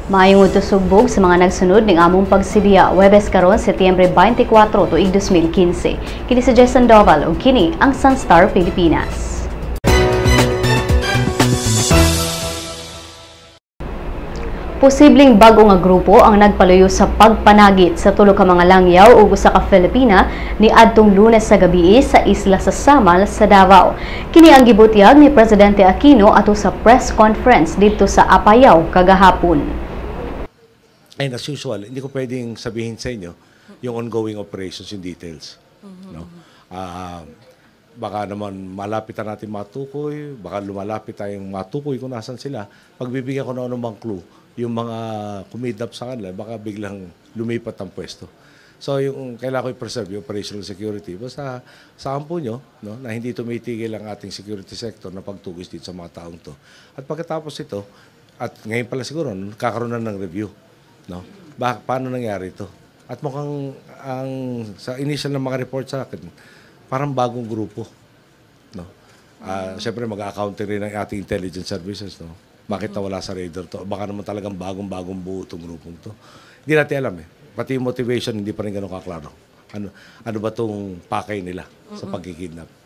Maayong utusugbog sa mga nagsunod ning among pagsibiya Huwebes karon Setyembre 24 tuig 2015. Kini si Jason Doval ug kini ang Sunstar Pilipinas. Posibleng bago nga grupo ang nagpaluyo sa pagpanagit sa tulo ka mga langyaw ug usa ka Filipina ni adtong Lunes sa gabii sa isla sa Samal sa Davao. Kini ang gibutyag ni Presidente Aquino ato sa press conference dito sa Apayao kagahapon. And as usual, hindi ko pwedeng sabihin sa inyo yung ongoing operations in details. No? Baka naman malapitan natin matukoy, baka lumalapit tayong matukoy kung nasan sila. Pagbibigyan ko na anumang clue, yung mga kumidnap sa kanila, baka biglang lumipat ang pwesto. So yung kailangan ko i-preserve yung operational security. Basta sa kampo nyo, no, na hindi tumitigil ang ating security sector na pagtugis dito sa mga taong to. At pagkatapos ito, at ngayon pala siguro, kakaroon na ng review. No? Paano nangyari ito? At mukhang sa initial ng mga report sa akin, parang bagong grupo. No? Siyempre mag-accounting rin ang ating intelligence services. No? Bakit nawala sa radar to? Baka naman talagang bagong buo itong grupong to. Hindi natin alam eh. Pati yung motivation hindi pa rin ganun kaklaro. Ano ba itong pakay nila sa pagkikidnap?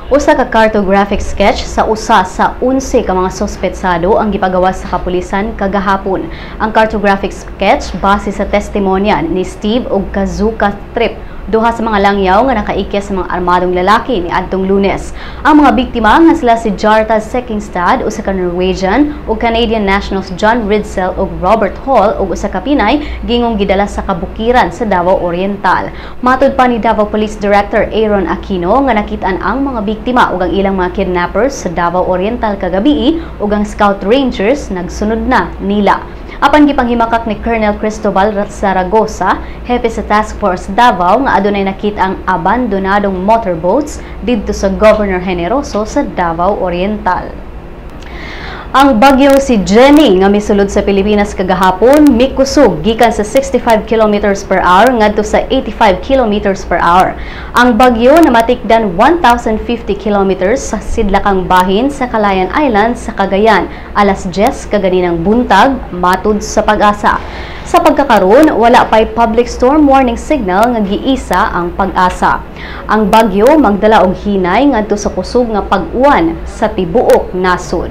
Usa ka cartographic sketch sa usa sa 11 ka mga sospetsado ang gipagawas sa kapulisan kagahapon. Ang cartographic sketch base sa testimonyan ni Steve ug Kazuka Trip, duha sa mga langyaw nga nakaikyas sa mga armadong lalaki ni adtong Lunes. Ang mga biktima nga sila si Jarta Sekingstad, usa ka Norwegian, ug Canadian nationals John Ridsell ug Robert Hall ug usa ka Pinay gingong gidala sa kabukiran sa Davao Oriental. Matud pa ni Davao Police Director Aaron Aquino nga nakit-an ang mga biktima ug ang ilang mga kidnappers sa Davao Oriental kagabii ug ang Scout Rangers nagsunod na nila. Apan gipanghimakak ni Colonel Cristobal Zaragoza, hepe sa Task Force Davao, nga adunay nakita ang abandonadong motorboats didto sa Governor Generoso sa Davao Oriental. Ang bagyo si Jenny nga misulod sa Pilipinas kagahapon mikusog gikan sa 65 km/h ngadto sa 85 km/h. Ang bagyo namatikdan 1,050 km sa sidlakang bahin sa Calayan Island sa Cagayan alas 10 kaganinang buntag matud sa Pag-asa. Sa pagkakaroon, wala pay public storm warning signal nga giisa ang Pag-asa. Ang bagyo magdala og hinay ngadto sa kusog nga pag-uwan sa tibuok nasod.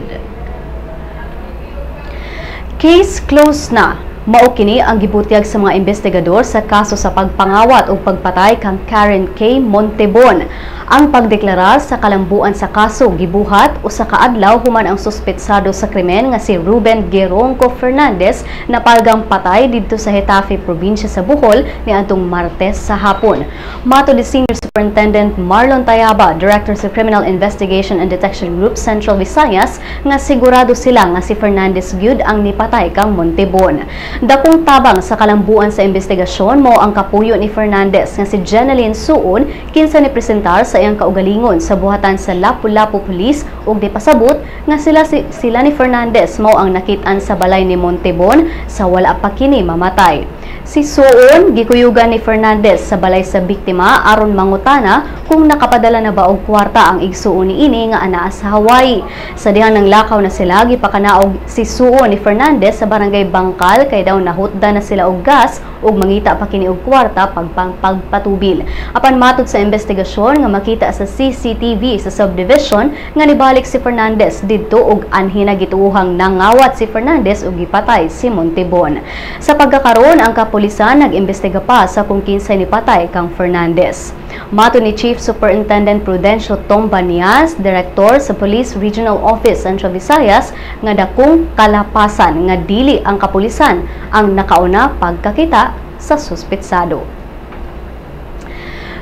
Case closed na. Mao kini ang gibutyag sa mga investigador sa kaso sa pagpangawat o pagpatay kang Karen K. Montebon. Ang pagdeklara sa kalambuan sa kaso gibuhat usa ka adlaw human ang suspetsado sa krimen nga si Ruben Geronco Fernandez na palgang patay didto sa Hetafe probinsya sa Bohol niadtong Martes sa hapon. Matud ni Senior Superintendent Marlon Tayaba, Director sa Criminal Investigation and Detection Group Central Visayas, nga sigurado sila nga si Fernandez gyud ang nipatay kang Montebon. Dakong tabang sa kalambuan sa investigasyon mo ang kapuyo ni Fernandez nga si Jeneline Suon kinsa ni presentar sa iyang kaugalingon sa buhatan sa Lapu-Lapu Police ug dipasabot nga sila ni Fernandez mao ang nakit-an sa balay ni Montebon sa wala pa kini mamatay. Si Suon gikuyugan ni Fernandez sa balay sa biktima aron mangutana kung nakapadala na ba og kwarta ang igsuon niini nga anaa sa Hawaii. Sa dihang ng lakaw na sila gipakanaog si Suon ni Fernandez sa barangay Bangkal kay daw nahutda na sila og gas ug mangita pa kini og kwarta pagpatubil. Apan matud sa investigasyon nga makita sa CCTV sa subdivision nga nibalik si Fernandez didto ug anhin na gituohang nangawat si Fernandez ug gipatay si Montebon. Sa pagkakaroon ang kapulisan nag-imbestiga pa sa kung kinsay nipatay kang Fernandez. Matud ni Chief Superintendent Prudencio Tombanias, Director sa Police Regional Office Central Visayas, nga dakong kalapasan nga dili ang kapulisan ang nakauna pagkakita sa suspetsado.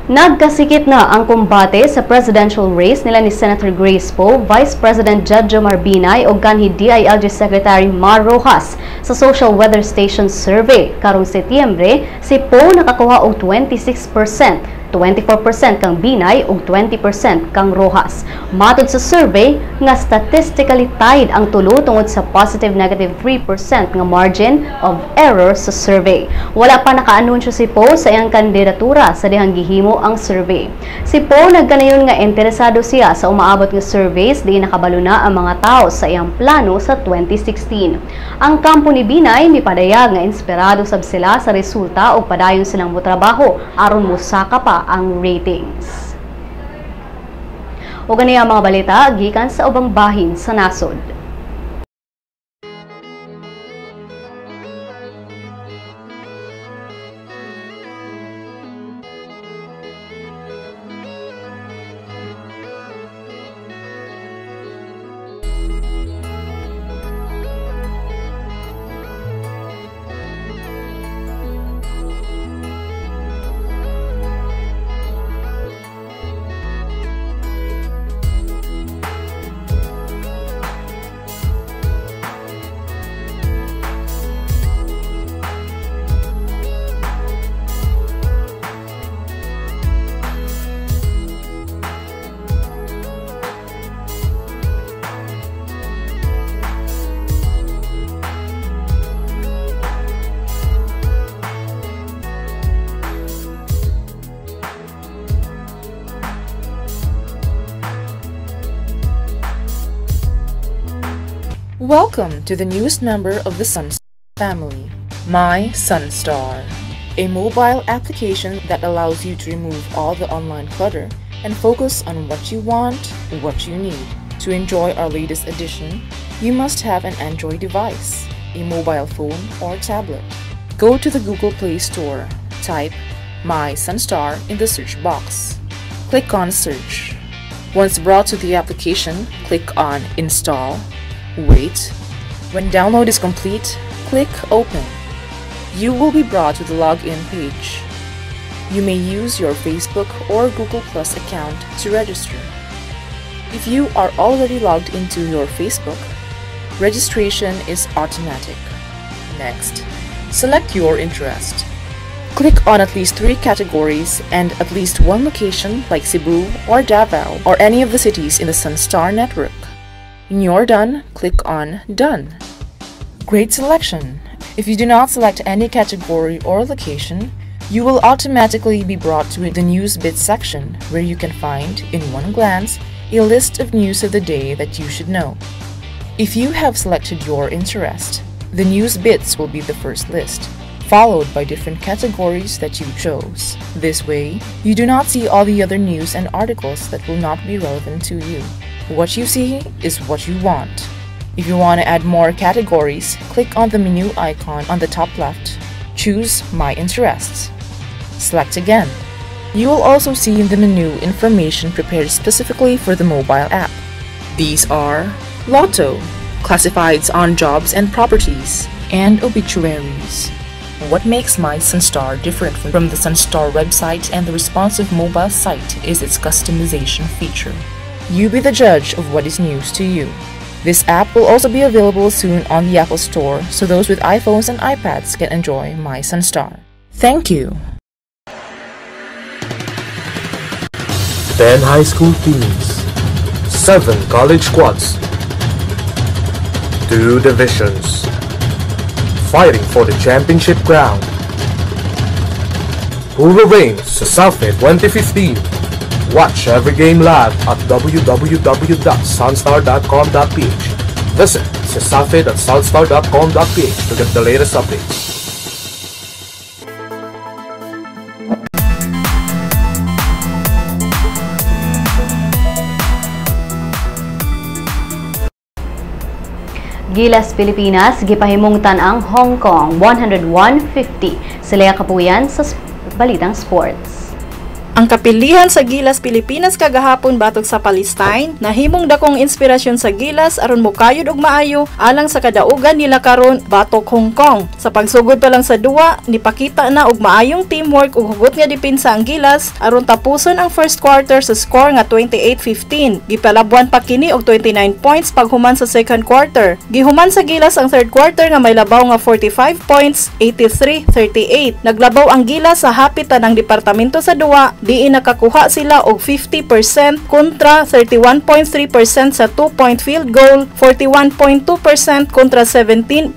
Nagkasikit na ang kumbate sa presidential race nila ni Senator Grace Poe, Vice President Judge Jomar Binay o kanhi DILG Secretary Mar Rojas. Sa Social Weather Station Survey karong Setyembre, si Poe nakakuha og 26%, 24% kang Binay ug 20% kang Rojas. Matod sa survey nga statistically tied ang tulo tungod sa positive-negative 3% nga margin of error sa survey. Wala pa nakaanunsyo si Poe sa iyang kandidatura sa dihang gihimo ang survey. Si Poe nagkanayon nga interesado siya sa umaabot nga surveys di nakabalo na ang mga tao sa iyang plano sa 2016. Ang kampo ni Binay mipadayag nga inspirado sab sila sa resulta o padayon silang motrabaho aron mosaka pa ang ratings. O gani ang mga balita gikan sa ubang bahin sa nasod. Welcome to the newest member of the Sunstar family, My Sunstar, a mobile application that allows you to remove all the online clutter and focus on what you want, what you need. To enjoy our latest edition, you must have an Android device, a mobile phone or tablet. Go to the Google Play Store, type My Sunstar in the search box. Click on Search. Once brought to the application, click on Install. Wait. When download is complete, click Open. You will be brought to the login page. You may use your Facebook or Google Plus account to register. If you are already logged into your Facebook, registration is automatic. Next, select your interest. Click on at least 3 categories and at least 1 location like Cebu or Davao or any of the cities in the Sunstar network. When you're done, click on Done. Great selection! If you do not select any category or location, you will automatically be brought to the News Bits section where you can find, in one glance, a list of news of the day that you should know. If you have selected your interest, the News Bits will be the first list, followed by different categories that you chose. This way, you do not see all the other news and articles that will not be relevant to you. What you see is what you want. If you want to add more categories, click on the menu icon on the top left. Choose My Interests. Select again. You will also see in the menu information prepared specifically for the mobile app. These are Lotto, classifieds on jobs and properties, and obituaries. What makes My Sunstar different from the Sunstar website and the responsive mobile site is its customization feature. You be the judge of what is news to you. This app will also be available soon on the Apple Store, so those with iPhones and iPads can enjoy My Sunstar. Thank you! 10 high school teams, 7 college squads, 2 divisions, fighting for the championship crown. Who will reign sa Southmid 2015? Watch every game live at www.sunstar.com.ph. Visit sasafid@sunstar.com.ph to get the latest updates. Gilas, Pilipinas, gipahimungtan ang Hong Kong 101-50. Sila kapuyan sa Balitang Sports. Ang kapilihan sa Gilas, Pilipinas kagahapon batok sa Palestine nahimong dakong inspirasyon sa Gilas aron mokayod og maayo alang sa kadaugan nila karon batok Hong Kong. Sa pagsugod pa lang sa duwa, nipakita na og maayong teamwork ug hugot nga depensa ang Gilas aron tapuson ang first quarter sa score nga 28-15. Gipalabuan pa kini og 29 points paghuman sa second quarter. Gihuman sa Gilas ang third quarter nga may labaw nga 45 points, 83-38. Naglabaw ang Gilas sa hapit tanang departamento sa duwa diin nakakuha sila og 50% kontra 31.3% sa 2-point field goal, 41.2% kontra 17.9%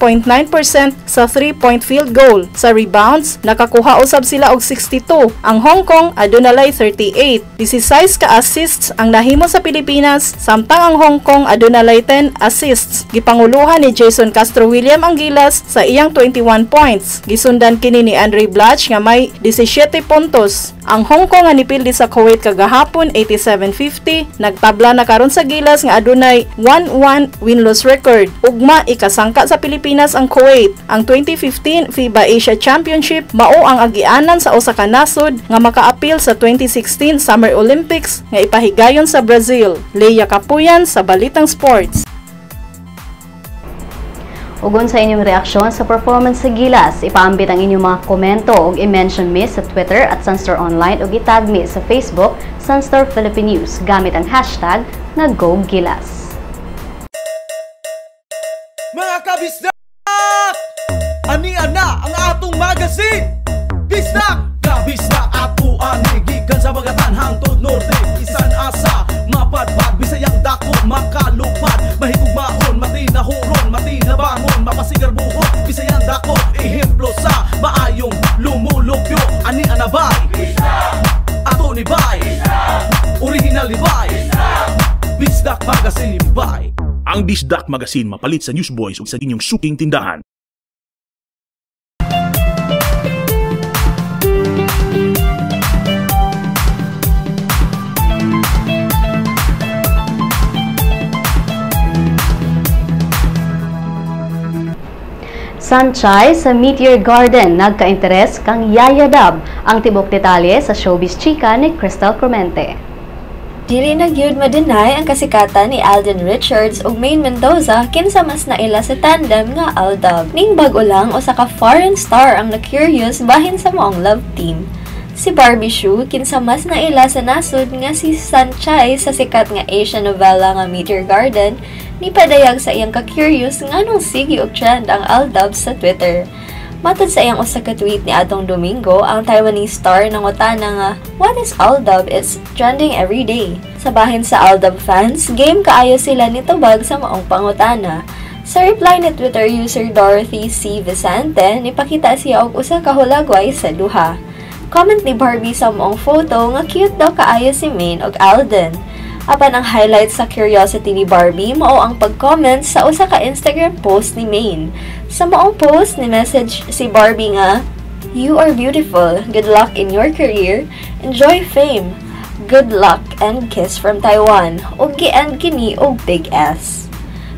sa 3-point field goal. Sa rebounds, nakakuha usab sila og 62. Ang Hong Kong adunay 38. 16 ka assists ang nahimo sa Pilipinas, samtang ang Hong Kong adunay 10 assists. Gipanguluhan ni Jason Castro William ang Gilas sa iyang 21 points. Gisundan kini ni Andre Blatch nga may 17 puntos. Ang Hong Kong nga nipildi sa Kuwait kagahapon 87-50, nagtabla na karon sa Gilas nga adunay 1-1 win-loss record. Ugma ikasangka sa Pilipinas ang Kuwait. Ang 2015 FIBA Asia Championship mao ang agianan sa usa ka nasod nga makaapil sa 2016 Summer Olympics nga ipahigayon sa Brazil. Leia Capuyan sa Balitang Sports. Ugon sa inyong reaksyon sa performance sa Gilas, ipaambit ang inyong mga komento ug i-mention mi sa Twitter at Sunstar Online ug itag mi sa Facebook Sunstar Philippine News gamit ang hashtag na #GoGilas. Mga kabisdak! Anian na ang atong magazine! Bisdak! Kabisdak ato ani gikan sa bagatan hangtod norte. Isan asa mapadpad Bisayang dako makalupad. Mahigugmaon, matinahuron, matinabangon, mapasigar buhok. Bisayang dako ehemplo sa maayong lumulupyo. Anian na bay! Ato ni bay! Original ni bay! Bisdak Magazine ni bay! Ang Bisdak Magazine mapalit sa Newsboys ug sa inyong suking tindahan. Sanchay sa Meteor Garden, nagka-interes kang yayadab ang tibok detalye sa showbiz chika ni Crystal Clemente. Dili na gyud ma-deny ang kasikatan ni Alden Richards ug Maine Mendoza kinsa mas naila sa tandem nga Aldab. Ning bag-o lang usa ka foreign star ang na-curious bahin sa moong love team. Si Barbie Hsu kinsa mas naila sa nasod nga si Sanchay sa sikat nga Asian novela nga Meteor Garden, nipadayag sa iyang ka-curious nganong sige og trend ang Aldab sa Twitter. Matod sa iyang usa ka tweet ni adtong Domingo, ang Taiwanese star nangutana nga, "What is Aldab? It's trending every day." Sa bahin sa Aldab fans, game kaayo sila nitubag sa maong pangutana. Sa reply ni Twitter user Dorothy C. Vicente, nipakita siya og usa ka hulagway sa duha. Comment ni Barbie sa maong photo nga cute daw kaayo si Maine og Alden. Apan ang highlight sa curiosity ni Barbie mao ang pag-comment sa usa ka Instagram post ni Maine. Sa maong post ni message si Barbie nga, "You are beautiful. Good luck in your career. Enjoy fame. Good luck and kiss from Taiwan." Ug gi-end kini og big S.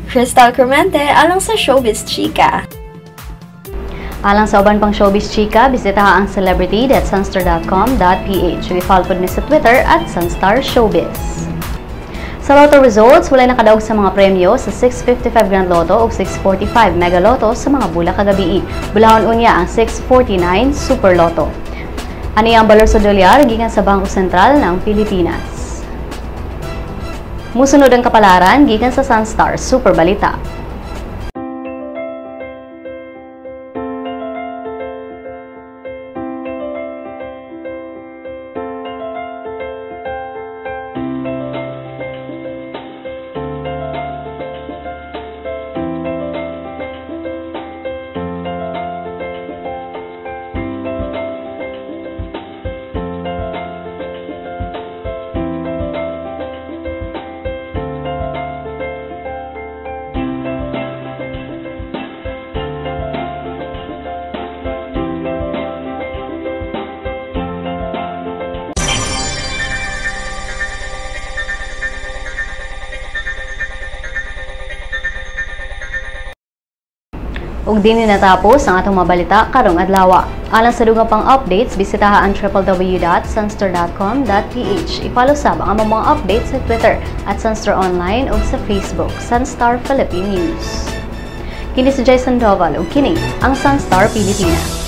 Crystal Clemente alang sa Showbiz Chika. Alang sa uban pang showbiz chika, bisitaha ang celebrity.sunstar.com.ph. I-follow po mi sa Twitter at Sunstar Showbiz. Sa Lotto results, walay nakadaog sa mga premyo sa 655 Grand Lotto o 645 Mega Lotto sa mga bula kagabi. Bulahon unya ang 649 Super Lotto. Ani ang balor sa dolyar gikan sa Bangko Sentral ng Pilipinas. Musunod ang kapalaran gikan sa Sunstar Super Balita. Ug dinhi natapos ang atong mabalita karong adlaw. Alang sa dugang pang updates, bisitaha ang www.sunstar.com.ph. I-follow sab ang mga updates sa Twitter at Sunstar Online ug sa Facebook, Sunstar Philippine News. Kini si Jason Doval ug kini ang Sunstar Pilipinas.